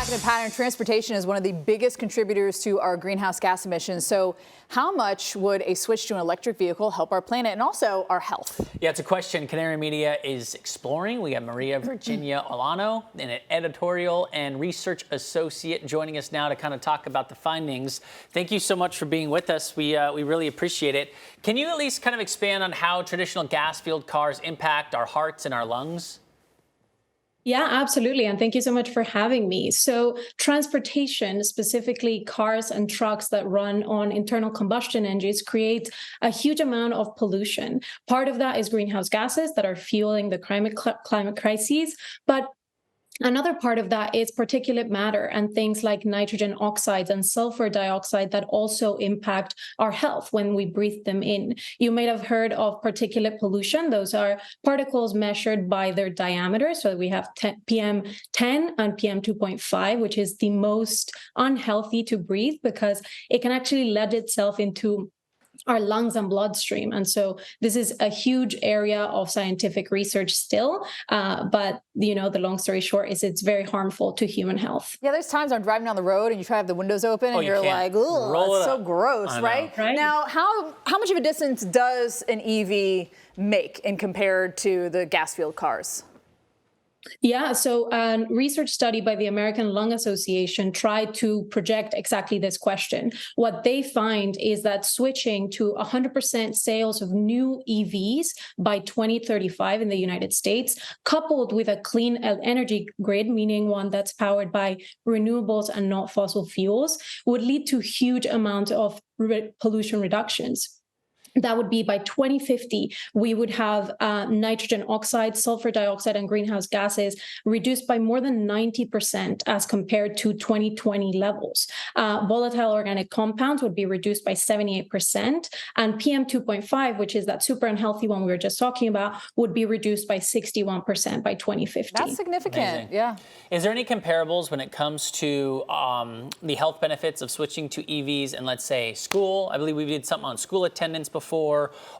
back into Pattrn. Transportation is one of the biggest contributors to our greenhouse gas emissions. So how much would a switch to an electric vehicle help our planet and also our health? Yeah, it's a question Canary Media is exploring. We have Maria Virginia Olano, an editorial and research associate, joining us now to kind of talk about the findings. Thank you so much for being with us. We really appreciate it. Can you at least kind of expand on how traditional gas-fueled cars impact our hearts and our lungs? Yeah, absolutely. And thank you so much for having me. So transportation, specifically cars and trucks that run on internal combustion engines, create a huge amount of pollution. Part of that is greenhouse gases that are fueling the climate crises. But another part of that is particulate matter and things like nitrogen oxides and sulfur dioxide that also impact our health when we breathe them in. You may have heard of particulate pollution. Those are particles measured by their diameter. So we have PM10 and PM2.5, which is the most unhealthy to breathe because it can actually let itself into our lungs and bloodstream. And so this is a huge area of scientific research still. But, the long story short is it's very harmful to human health. Yeah, there's times I'm driving down the road and you try to have the windows open and you're like, oh, it's so gross, right? Now, how much of a distance does an EV make in compared to the gas-fueled cars? Yeah, so a research study by the American Lung Association tried to project exactly this question. What they find is that switching to 100% sales of new EVs by 2035 in the United States, coupled with a clean energy grid, meaning one that's powered by renewables and not fossil fuels, would lead to huge amounts of pollution reductions. That would be by 2050, we would have nitrogen oxide, sulfur dioxide, and greenhouse gases reduced by more than 90% as compared to 2020 levels. Volatile organic compounds would be reduced by 78%, and PM2.5, which is that super unhealthy one we were just talking about, would be reduced by 61% by 2050. That's significant. Amazing. Yeah. Is there any comparables when it comes to the health benefits of switching to EVs and, let's say, school? I believe we did something on school attendance before,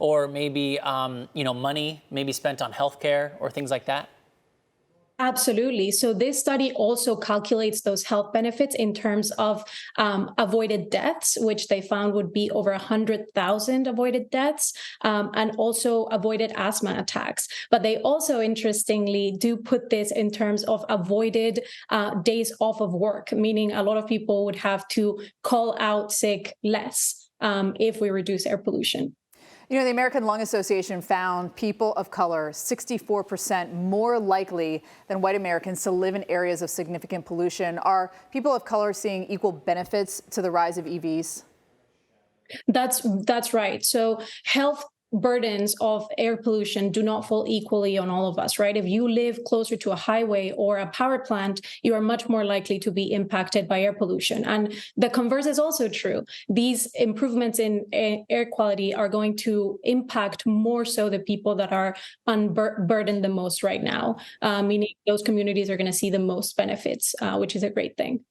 or maybe money maybe spent on healthcare or things like that? Absolutely. So this study also calculates those health benefits in terms of avoided deaths, which they found would be over 100,000 avoided deaths, and also avoided asthma attacks. But they also, interestingly, do put this in terms of avoided days off of work, meaning a lot of people would have to call out sick less if we reduce air pollution. The American Lung Association found people of color 64% more likely than white Americans to live in areas of significant pollution. Are people of color seeing equal benefits to the rise of EVs? That's right. So health burdens of air pollution do not fall equally on all of us, right? If you live closer to a highway or a power plant, you are much more likely to be impacted by air pollution. And the converse is also true. These improvements in air quality are going to impact more so the people that are unburdened the most right now, meaning those communities are going to see the most benefits, which is a great thing.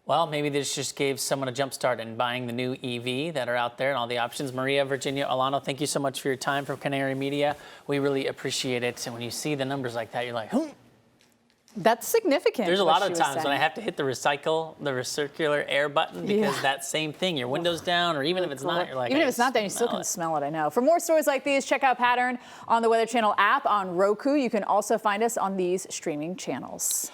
Well, maybe this just gave someone a jump start in buying the new EV that are out there and all the options. Maria Virginia Olano, thank you so much for your time from Canary Media. We really appreciate it. And when you see the numbers like that, you're like, That's significant. There's a lot of times when I have to hit the recircular air button because that same thing, your window's down, or even if it's not, you're like, even if it's not down, you still can smell it, I know. For more stories like these, check out Pattrn on the Weather Channel app on Roku. You can also find us on these streaming channels.